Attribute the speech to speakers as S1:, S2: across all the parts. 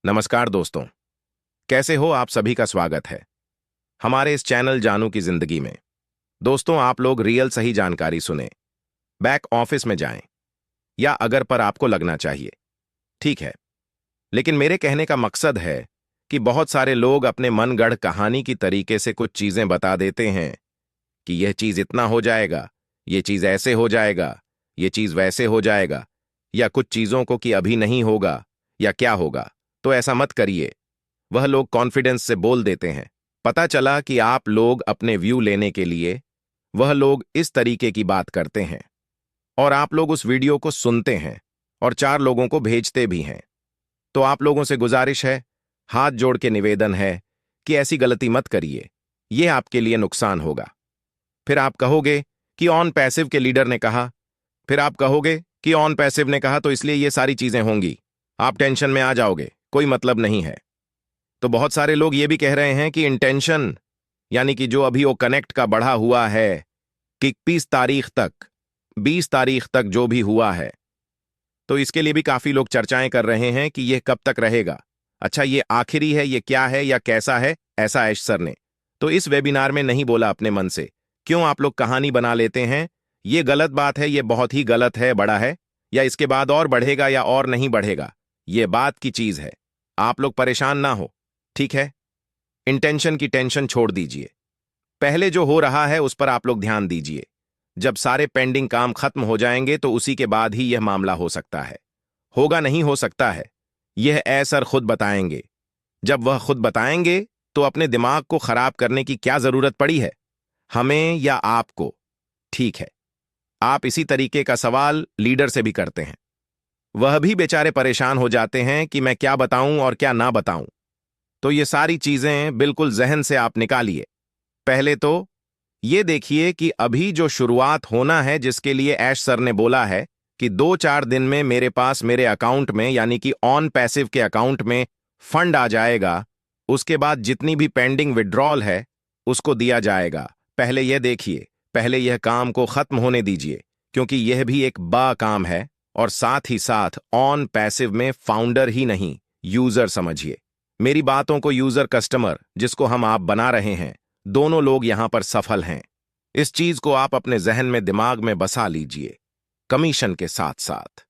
S1: नमस्कार दोस्तों। कैसे हो आप सभी का स्वागत है हमारे इस चैनल जानू की जिंदगी में। दोस्तों, आप लोग रियल सही जानकारी सुने, बैक ऑफिस में जाएं या अगर पर आपको लगना चाहिए, ठीक है। लेकिन मेरे कहने का मकसद है कि बहुत सारे लोग अपने मनगढ़ कहानी की तरीके से कुछ चीजें बता देते हैं कि यह चीज इतना हो जाएगा, ये चीज ऐसे हो जाएगा, ये चीज वैसे हो जाएगा, या कुछ चीजों को कि अभी नहीं होगा या क्या होगा। तो ऐसा मत करिए। वह लोग कॉन्फिडेंस से बोल देते हैं। पता चला कि आप लोग अपने व्यू लेने के लिए वह लोग इस तरीके की बात करते हैं और आप लोग उस वीडियो को सुनते हैं और 4 लोगों को भेजते भी हैं। तो आप लोगों से गुजारिश है, हाथ जोड़ के निवेदन है कि ऐसी गलती मत करिए, यह आपके लिए नुकसान होगा। फिर आप कहोगे कि ऑन पैसिव के लीडर ने कहा, फिर आप कहोगे कि ऑन पैसिव ने कहा तो इसलिए ये सारी चीजें होंगी। आप टेंशन में आ जाओगे, कोई मतलब नहीं है। तो बहुत सारे लोग ये भी कह रहे हैं कि इंटेंशन यानी कि जो अभी वो कनेक्ट का बढ़ा हुआ है कि 21 तारीख तक, 20 तारीख तक जो भी हुआ है, तो इसके लिए भी काफी लोग चर्चाएं कर रहे हैं कि यह कब तक रहेगा। अच्छा, ये आखिरी है, ये क्या है या कैसा है, ऐसा ऐश सर ने तो इस वेबिनार में नहीं बोला अपने मन से। क्यों आप लोग कहानी बना लेते हैं? ये गलत बात है, ये बहुत ही गलत है, बड़ा है, या इसके बाद और बढ़ेगा या और नहीं बढ़ेगा, ये बात की चीज है। आप लोग परेशान ना हो, ठीक है। इंटेंशन की टेंशन छोड़ दीजिए। पहले जो हो रहा है उस पर आप लोग ध्यान दीजिए। जब सारे पेंडिंग काम खत्म हो जाएंगे तो उसी के बाद ही यह मामला हो सकता है। होगा नहीं हो सकता है, यह ए सर खुद बताएंगे। जब वह खुद बताएंगे तो अपने दिमाग को खराब करने की क्या जरूरत पड़ी है, हमें या आपको? ठीक है, आप इसी तरीके का सवाल लीडर से भी करते हैं। वह भी बेचारे परेशान हो जाते हैं कि मैं क्या बताऊं और क्या ना बताऊं। तो ये सारी चीजें बिल्कुल जहन से आप निकालिए। पहले तो ये देखिए कि अभी जो शुरुआत होना है, जिसके लिए ऐश सर ने बोला है कि 2-4 दिन में मेरे पास मेरे अकाउंट में यानी कि ऑन पैसिव के अकाउंट में फंड आ जाएगा। उसके बाद जितनी भी पेंडिंग विड्रॉल है उसको दिया जाएगा। पहले यह देखिए, पहले यह काम को खत्म होने दीजिए, क्योंकि यह भी एक बड़ा काम है। और साथ ही साथ ऑन पैसिव में फाउंडर ही नहीं, यूजर समझिए मेरी बातों को। यूजर कस्टमर जिसको हम आप बना रहे हैं, दोनों लोग यहां पर सफल हैं। इस चीज को आप अपने जहन में दिमाग में बसा लीजिए। कमीशन के साथ साथ,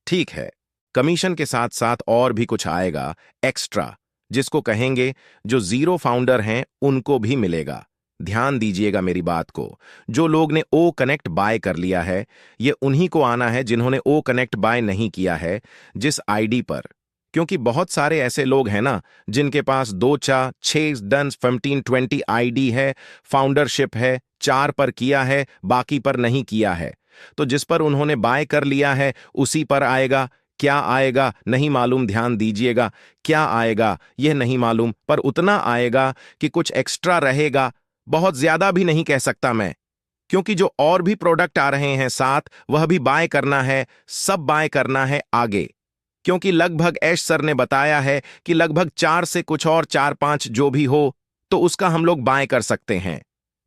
S1: ठीक है, कमीशन के साथ साथ और भी कुछ आएगा एक्स्ट्रा, जिसको कहेंगे जो जीरो फाउंडर हैं उनको भी मिलेगा। ध्यान दीजिएगा मेरी बात को। जो लोग ने ओ कनेक्ट बाय कर लिया है, ये उन्हीं को आना है जिन्होंने ओ कनेक्ट बाय नहीं किया है जिस आईडी पर। क्योंकि बहुत सारे ऐसे लोग हैं ना, जिनके पास 2, 4, 6, 10, 15, 20 आईडी है, फाउंडरशिप है, 4 पर किया है, बाकी पर नहीं किया है। तो जिस पर उन्होंने बाय कर लिया है उसी पर आएगा। क्या आएगा नहीं मालूम, ध्यान दीजिएगा। क्या आएगा यह नहीं मालूम, पर उतना आएगा कि कुछ एक्स्ट्रा रहेगा। बहुत ज्यादा भी नहीं कह सकता मैं, क्योंकि जो और भी प्रोडक्ट आ रहे हैं साथ, वह भी बाय करना है, सब बाय करना है आगे। क्योंकि लगभग ऐश सर ने बताया है कि लगभग 4 से कुछ और 4-5 जो भी हो, तो उसका हम लोग बाय कर सकते हैं,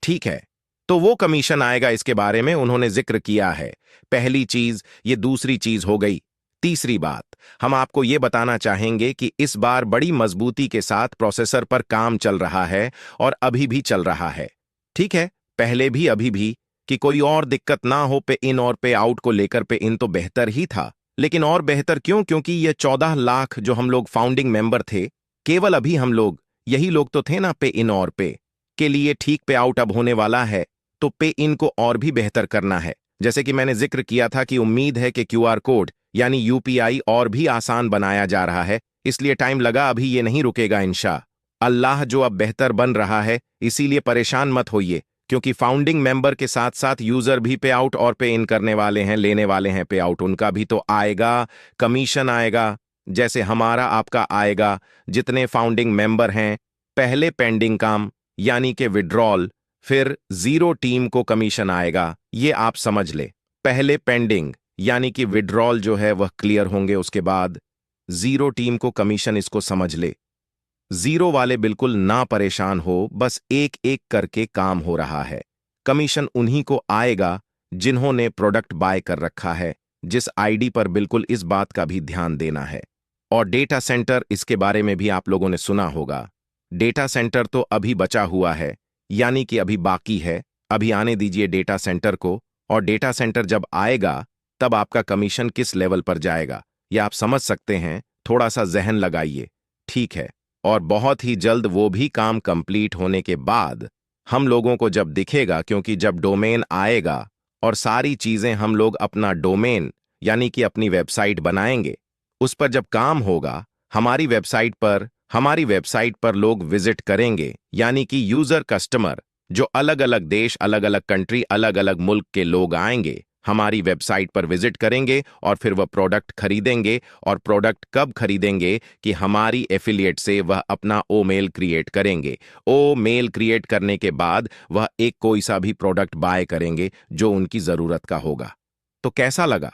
S1: ठीक है। तो वो कमीशन आएगा, इसके बारे में उन्होंने जिक्र किया है। पहली चीज ये, दूसरी चीज हो गई। तीसरी बात, हम आपको ये बताना चाहेंगे कि इस बार बड़ी मजबूती के साथ प्रोसेसर पर काम चल रहा है और अभी भी चल रहा है, ठीक है। पहले भी अभी भी, कि कोई और दिक्कत ना हो पे इन और पे आउट को लेकर। पे इन तो बेहतर ही था, लेकिन और बेहतर क्यों? क्योंकि ये 14 लाख जो हम लोग फाउंडिंग मेंबर थे, केवल अभी हम लोग यही लोग तो थे ना पे इन और पे के लिए। ठीक पे आउट अब होने वाला है, तो पे इन को और भी बेहतर करना है। जैसे कि मैंने जिक्र किया था कि उम्मीद है कि क्यूआर कोड यानी यूपीआई और भी आसान बनाया जा रहा है, इसलिए टाइम लगा, अभी ये नहीं रुकेगा इंशा अल्लाह। जो अब बेहतर बन रहा है, इसीलिए परेशान मत होइए, क्योंकि फाउंडिंग मेंबर के साथ साथ यूजर भी पे आउट और पे इन करने वाले हैं, लेने वाले हैं पे आउट। उनका भी तो आएगा, कमीशन आएगा, जैसे हमारा आपका आएगा। जितने फाउंडिंग मेंबर हैं, पहले पेंडिंग काम यानी कि विड्रॉल, फिर जीरो टीम को कमीशन आएगा। ये आप समझ ले, पहले पेंडिंग यानी कि विड्रॉल जो है वह क्लियर होंगे, उसके बाद जीरो टीम को कमीशन। इसको समझ ले। जीरो वाले बिल्कुल ना परेशान हो, बस एक एक करके काम हो रहा है। कमीशन उन्हीं को आएगा जिन्होंने प्रोडक्ट बाय कर रखा है, जिस आईडी पर। बिल्कुल इस बात का भी ध्यान देना है। और डेटा सेंटर, इसके बारे में भी आप लोगों ने सुना होगा। डेटा सेंटर तो अभी बचा हुआ है, यानी कि अभी बाकी है। अभी आने दीजिए डेटा सेंटर को, और डेटा सेंटर जब आएगा तब आपका कमीशन किस लेवल पर जाएगा ये आप समझ सकते हैं। थोड़ा सा जहन लगाइए, ठीक है। और बहुत ही जल्द वो भी काम कंप्लीट होने के बाद हम लोगों को जब दिखेगा, क्योंकि जब डोमेन आएगा और सारी चीजें हम लोग अपना डोमेन यानी कि अपनी वेबसाइट बनाएंगे, उस पर जब काम होगा हमारी वेबसाइट पर लोग विजिट करेंगे, यानी कि यूजर कस्टमर जो अलग अलग देश, अलग अलग कंट्री, अलग अलग मुल्क के लोग आएंगे, हमारी वेबसाइट पर विजिट करेंगे और फिर वह प्रोडक्ट खरीदेंगे। और प्रोडक्ट कब खरीदेंगे कि हमारी एफिलिएट से वह अपना ओ मेल क्रिएट करेंगे। ओ मेल क्रिएट करने के बाद वह एक कोई सा भी प्रोडक्ट बाय करेंगे जो उनकी जरूरत का होगा। तो कैसा लगा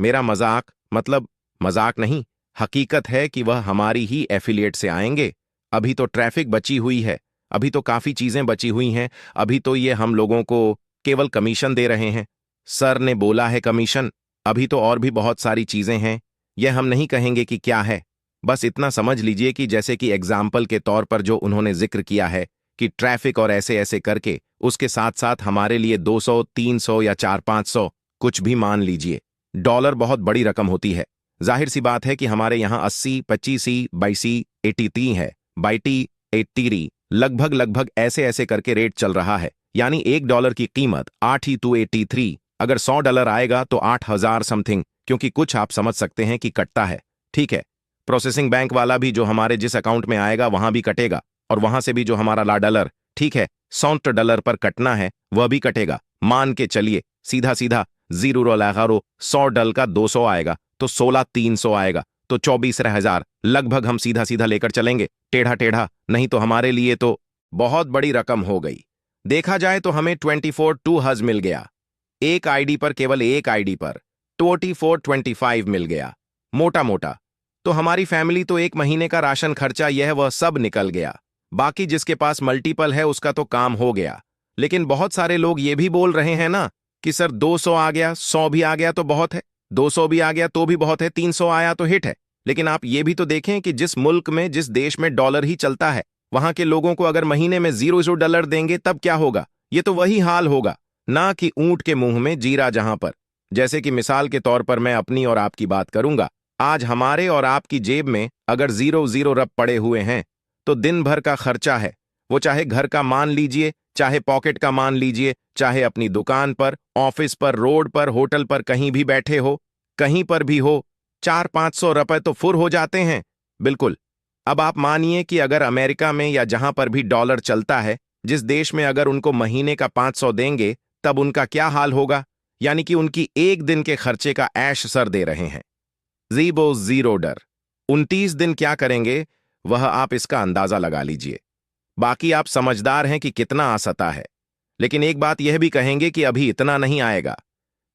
S1: मेरा मजाक? मतलब मजाक नहीं, हकीकत है कि वह हमारी ही एफिलिएट से आएंगे। अभी तो ट्रैफिक बची हुई है, अभी तो काफी चीजें बची हुई हैं, अभी तो ये हम लोगों को केवल कमीशन दे रहे हैं। सर ने बोला है कमीशन, अभी तो और भी बहुत सारी चीजें हैं, यह हम नहीं कहेंगे कि क्या है। बस इतना समझ लीजिए कि जैसे कि एग्जाम्पल के तौर पर जो उन्होंने जिक्र किया है कि ट्रैफिक और ऐसे ऐसे करके उसके साथ साथ हमारे लिए 200, 300 या 400-500 कुछ भी मान लीजिए। डॉलर बहुत बड़ी रकम होती है। जाहिर सी बात है कि हमारे यहाँ 80, 25, 22, 83 है, 22, 83 लगभग ऐसे ऐसे करके रेट चल रहा है। यानी $1 की कीमत 8283। अगर $100 आएगा तो 8000 समथिंग, क्योंकि कुछ आप समझ सकते हैं कि कटता है, ठीक है। प्रोसेसिंग बैंक वाला भी जो हमारे जिस अकाउंट में आएगा वहां भी कटेगा, और वहां से भी जो हमारा $1, ठीक है, $100 पर कटना है वह भी कटेगा। मान के चलिए सीधा सीधा 100 का 200 आएगा तो 16300 आएगा, तो 24,000 लगभग हम सीधा सीधा लेकर चलेंगे, टेढ़ा टेढ़ा नहीं तो हमारे लिए तो बहुत बड़ी रकम हो गई। देखा जाए तो हमें 24,200 मिल गया। एक आईडी पर, केवल एक आईडी पर 24,25 मिल गया मोटा मोटा। तो हमारी फैमिली तो एक महीने का राशन खर्चा यह वह सब निकल गया। बाकी जिसके पास मल्टीपल है उसका तो काम हो गया। लेकिन बहुत सारे लोग ये भी बोल रहे हैं ना कि सर 200 आ गया, 100 भी आ गया तो बहुत है, 200 भी आ गया तो भी बहुत है, 300 आया तो हिट है। लेकिन आप ये भी तो देखें कि जिस मुल्क में, जिस देश में डॉलर ही चलता है, वहां के लोगों को अगर महीने में $0 देंगे तब क्या होगा? ये तो वही हाल होगा ना कि ऊंट के मुंह में जीरा। जहां पर, जैसे कि मिसाल के तौर पर मैं अपनी और आपकी बात करूंगा, आज हमारे और आपकी जेब में अगर 0 रब पड़े हुए हैं तो दिन भर का खर्चा है, वो चाहे घर का मान लीजिए, चाहे पॉकेट का मान लीजिए, चाहे अपनी दुकान पर, ऑफिस पर, रोड पर, होटल पर, कहीं भी बैठे हो, कहीं पर भी हो, 400-500 रुपए तो फुर हो जाते हैं। बिल्कुल। अब आप मानिए कि अगर अमेरिका में या जहां पर भी डॉलर चलता है, जिस देश में अगर उनको महीने का 500 देंगे तब उनका क्या हाल होगा। यानी कि उनकी एक दिन के खर्चे का ऐश सर दे रहे हैं। ज़ीरो डर 29 दिन क्या करेंगे वह आप इसका अंदाजा लगा लीजिए। बाकी आप समझदार हैं कि कितना आ सकता है। लेकिन एक बात यह भी कहेंगे कि अभी इतना नहीं आएगा।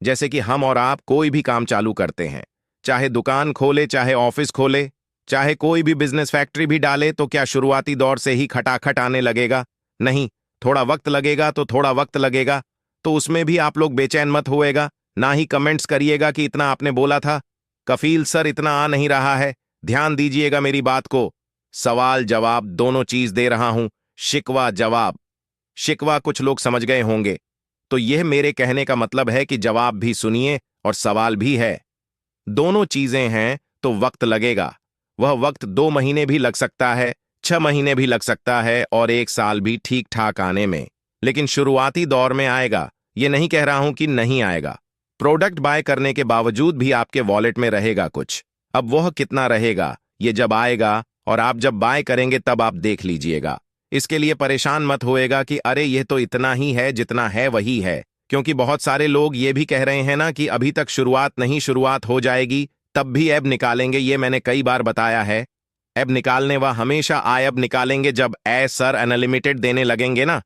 S1: जैसे कि हम और आप कोई भी काम चालू करते हैं, चाहे दुकान खोले, चाहे ऑफिस खोले, चाहे कोई भी बिजनेस फैक्ट्री भी डाले, तो क्या शुरुआती दौर से ही खटाखट आने लगेगा? नहीं, थोड़ा वक्त लगेगा तो थोड़ा वक्त लगेगा। तो उसमें भी आप लोग बेचैन मत होएगा, ना ही कमेंट्स करिएगा कि इतना आपने बोला था। कफील सर इतना आ नहीं रहा है, ध्यान दीजिएगा मेरी बात को। सवाल जवाब दोनों चीज दे रहा हूं, शिकवा जवाब। शिकवा कुछ लोग समझ गए होंगे, तो यह मेरे कहने का मतलब है कि जवाब भी सुनिए और सवाल भी है। दोनों चीजें हैं तो वक्त लगेगा। वह वक्त 2 महीने भी लग सकता है, 6 महीने भी लग सकता है, और 1 साल भी ठीक ठाक आने में। लेकिन शुरुआती दौर में आएगा, ये नहीं कह रहा हूं कि नहीं आएगा। प्रोडक्ट बाय करने के बावजूद भी आपके वॉलेट में रहेगा कुछ। अब वह कितना रहेगा ये जब आएगा और आप जब बाय करेंगे तब आप देख लीजिएगा। इसके लिए परेशान मत होएगा कि अरे यह तो इतना ही है, जितना है वही है। क्योंकि बहुत सारे लोग ये भी कह रहे हैं ना कि अभी तक शुरुआत नहीं, शुरुआत हो जाएगी तब भी ऐब निकालेंगे। ये मैंने कई बार बताया है, ऐब निकालने वह हमेशा आयब निकालेंगे। जब सर अनलिमिटेड देने लगेंगे ना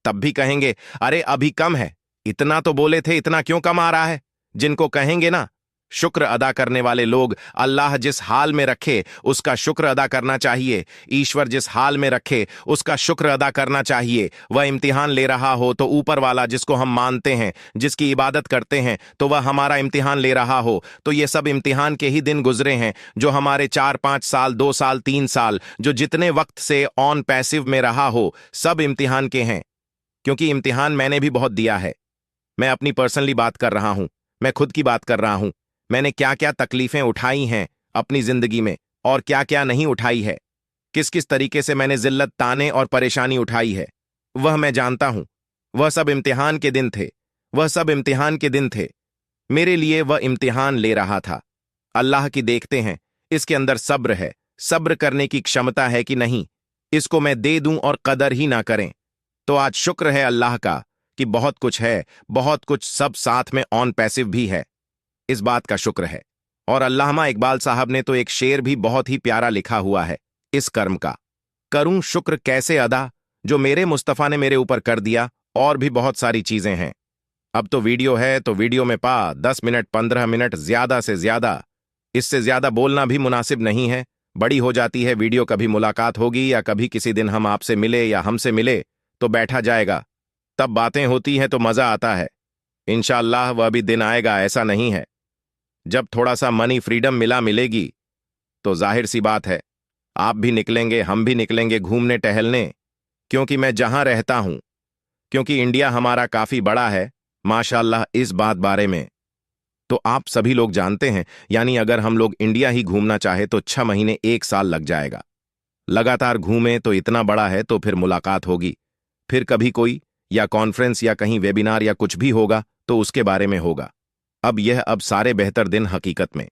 S1: तब भी कहेंगे अरे अभी कम है, इतना तो बोले थे, इतना क्यों कम आ रहा है। जिनको कहेंगे ना शुक्र अदा करने वाले लोग, अल्लाह जिस हाल में रखे उसका शुक्र अदा करना चाहिए। ईश्वर जिस हाल में रखे उसका शुक्र अदा करना चाहिए। वह इम्तिहान ले रहा हो तो ऊपर वाला जिसको हम मानते हैं, जिसकी इबादत करते हैं, तो वह हमारा इम्तिहान ले रहा हो। तो ये सब इम्तिहान के ही दिन गुजरे हैं जो हमारे 4-5 साल, 2 साल, 3 साल, जो जितने वक्त से ऑन पैसिव में रहा हो, सब इम्तिहान के हैं। क्योंकि इम्तिहान मैंने भी बहुत दिया है। मैं अपनी पर्सनली बात कर रहा हूं, मैं खुद की बात कर रहा हूं। मैंने क्या क्या तकलीफें उठाई हैं अपनी जिंदगी में और क्या क्या नहीं उठाई है, किस किस तरीके से मैंने जिल्लत, ताने और परेशानी उठाई है, वह मैं जानता हूं। वह सब इम्तिहान के दिन थे, वह सब इम्तिहान के दिन थे। मेरे लिए वह इम्तिहान ले रहा था। अल्लाह की देखते हैं इसके अंदर सब्र है, सब्र करने की क्षमता है कि नहीं, इसको मैं दे दूं और कदर ही ना करें। तो आज शुक्र है अल्लाह का कि बहुत कुछ है, बहुत कुछ, सब साथ में ऑन पैसिव भी है। इस बात का शुक्र है। और अल्लामा इकबाल साहब ने तो एक शेर भी बहुत ही प्यारा लिखा हुआ है इस कर्म का, करूं शुक्र कैसे अदा जो मेरे मुस्तफा ने मेरे ऊपर कर दिया। और भी बहुत सारी चीजें हैं। अब तो वीडियो है तो वीडियो में 10 मिनट, 15 मिनट, ज्यादा से ज्यादा। इससे ज्यादा बोलना भी मुनासिब नहीं है, बड़ी हो जाती है वीडियो। कभी मुलाकात होगी या कभी किसी दिन हम आपसे मिले या हमसे मिले तो बैठा जाएगा, तब बातें होती हैं तो मजा आता है। इंशाअल्लाह वह भी दिन आएगा, ऐसा नहीं है। जब थोड़ा सा मनी फ्रीडम मिलेगी तो जाहिर सी बात है आप भी निकलेंगे, हम भी निकलेंगे घूमने टहलने। क्योंकि मैं जहां रहता हूं, क्योंकि इंडिया हमारा काफी बड़ा है माशाअल्लाह। इस बात बारे में तो आप सभी लोग जानते हैं, यानी अगर हम लोग इंडिया ही घूमना चाहे तो 6 महीने, 1 साल लग जाएगा। लगातार घूमे तो इतना बड़ा है तो फिर मुलाकात होगी, फिर कभी कोई या कॉन्फ्रेंस या कहीं वेबिनार या कुछ भी होगा तो उसके बारे में होगा। अब सारे बेहतर दिन हकीकत में